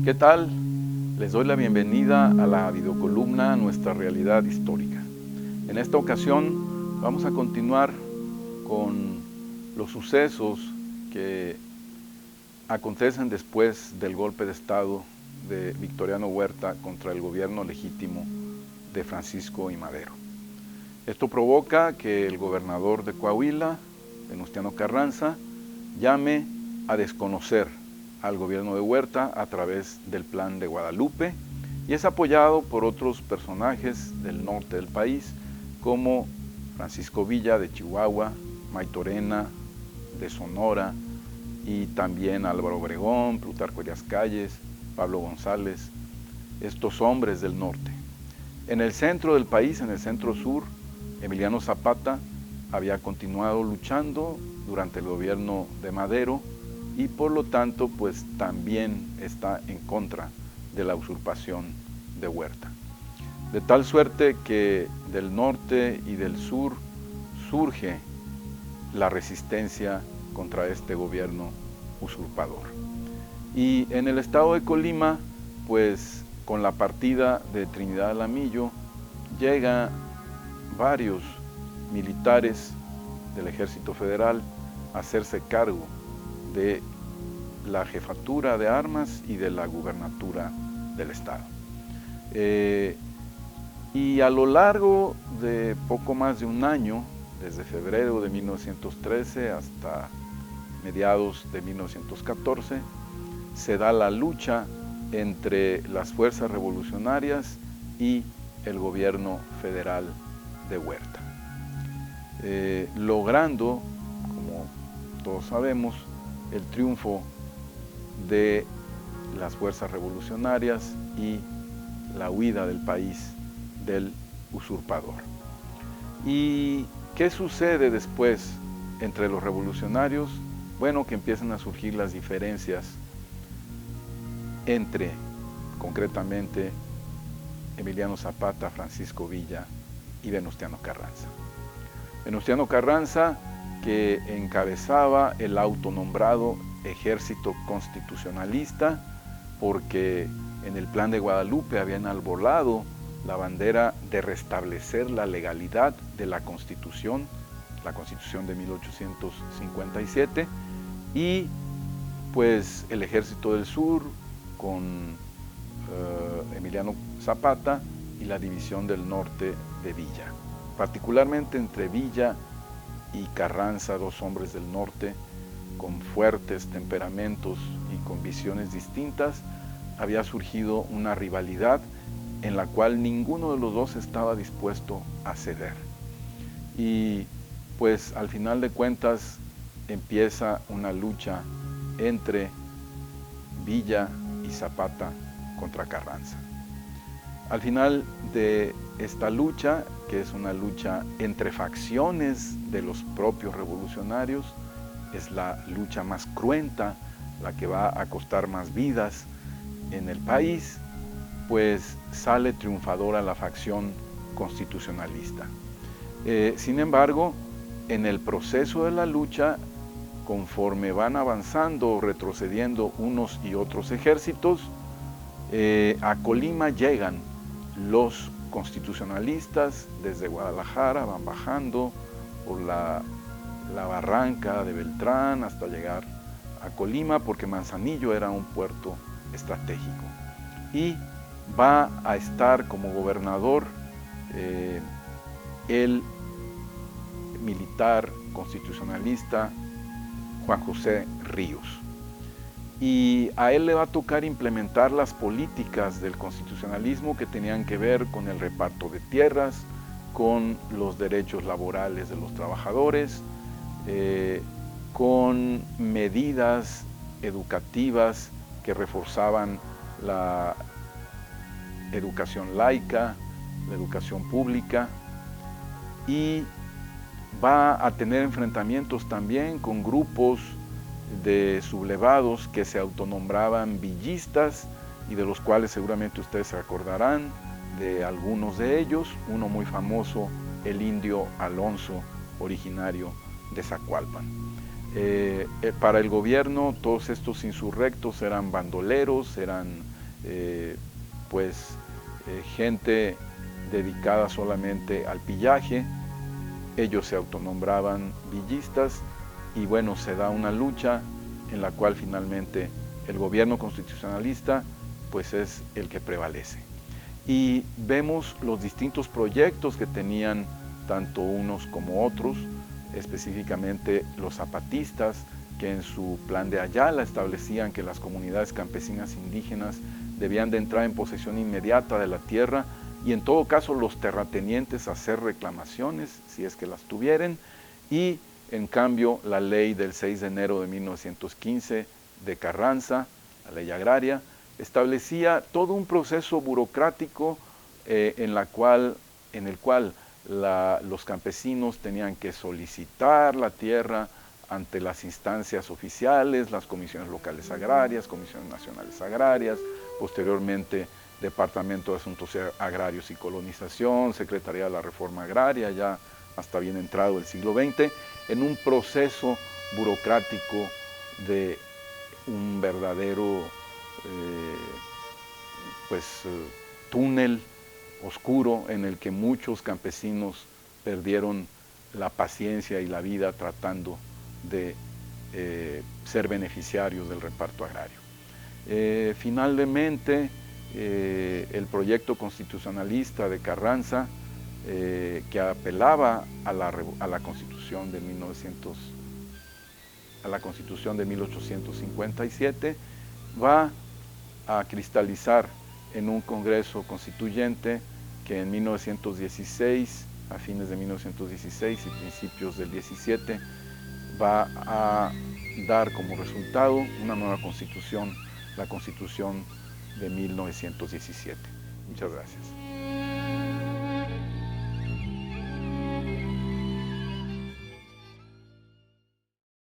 ¿Qué tal? Les doy la bienvenida a la videocolumna Nuestra Realidad Histórica. En esta ocasión vamos a continuar con los sucesos que acontecen después del golpe de Estado de Victoriano Huerta contra el gobierno legítimo de Francisco I. Madero. Esto provoca que el gobernador de Coahuila, Venustiano Carranza, llame a desconocer al gobierno de Huerta a través del Plan de Guadalupe y es apoyado por otros personajes del norte del país como Francisco Villa de Chihuahua, Maytorena de Sonora y también Álvaro Obregón, Plutarco Elías Calles, Pablo González, estos hombres del norte. En el centro del país, en el centro sur, Emiliano Zapata había continuado luchando durante el gobierno de Madero y por lo tanto pues también está en contra de la usurpación de Huerta. De tal suerte que del norte y del sur surge la resistencia contra este gobierno usurpador. Y en el estado de Colima, pues con la partida de Trinidad Alamillo, llegan varios militares del Ejército Federal a hacerse cargo de la jefatura de armas y de la gubernatura del estado. Y a lo largo de poco más de un año, desde febrero de 1913 hasta mediados de 1914, se da la lucha entre las fuerzas revolucionarias y el gobierno federal de Huerta, logrando, como todos sabemos, el triunfo de las fuerzas revolucionarias y la huida del país del usurpador. ¿Y qué sucede después entre los revolucionarios? Bueno, que empiezan a surgir las diferencias entre, concretamente, Emiliano Zapata, Francisco Villa y Venustiano Carranza. Venustiano Carranza, que encabezaba el autonombrado Ejército Constitucionalista, porque en el Plan de Guadalupe habían enarbolado la bandera de restablecer la legalidad de la Constitución de 1857, y pues el Ejército del Sur con Emiliano Zapata y la División del Norte de Villa. Particularmente entre Villa y Carranza, dos hombres del norte con fuertes temperamentos y con visiones distintas, había surgido una rivalidad en la cual ninguno de los dos estaba dispuesto a ceder. Y pues al final de cuentas empieza una lucha entre Villa y Zapata contra Carranza. Al final de esta lucha, que es una lucha entre facciones de los propios revolucionarios, es la lucha más cruenta, la que va a costar más vidas en el país, pues sale triunfadora la facción constitucionalista. Sin embargo, en el proceso de la lucha, conforme van avanzando o retrocediendo unos y otros ejércitos, a Colima llegan los constitucionalistas desde Guadalajara, van bajando por la barranca de Beltrán hasta llegar a Colima, porque Manzanillo era un puerto estratégico. Y va a estar como gobernador el militar constitucionalista Juan José Ríos. Y a él le va a tocar implementar las políticas del constitucionalismo que tenían que ver con el reparto de tierras, con los derechos laborales de los trabajadores, con medidas educativas que reforzaban la educación laica, la educación pública, y va a tener enfrentamientos también con grupos de sublevados que se autonombraban villistas y de los cuales seguramente ustedes se acordarán de algunos de ellos, uno muy famoso, el indio Alonso, originario de Zacualpan. Para el gobierno todos estos insurrectos eran bandoleros, eran gente dedicada solamente al pillaje. Ellos se autonombraban villistas y bueno, se da una lucha en la cual finalmente el gobierno constitucionalista pues es el que prevalece. Y vemos los distintos proyectos que tenían tanto unos como otros, específicamente los zapatistas, que en su plan de Ayala establecían que las comunidades campesinas indígenas debían de entrar en posesión inmediata de la tierra y en todo caso los terratenientes hacer reclamaciones si es que las tuvieran, y en cambio la ley del 6 de enero de 1915 de Carranza, la ley agraria, establecía todo un proceso burocrático en el cual los campesinos tenían que solicitar la tierra ante las instancias oficiales, las comisiones locales agrarias, comisiones nacionales agrarias, posteriormente Departamento de Asuntos Agrarios y Colonización, Secretaría de la Reforma Agraria, ya hasta bien entrado el siglo XX, en un proceso burocrático de un verdadero túnel oscuro en el que muchos campesinos perdieron la paciencia y la vida tratando de ser beneficiarios del reparto agrario. Finalmente, el proyecto constitucionalista de Carranza, que apelaba a la Constitución de 1857, va a cristalizar en un Congreso Constituyente que en 1916, a fines de 1916 y principios del 17, va a dar como resultado una nueva Constitución, la Constitución de 1917. Muchas gracias.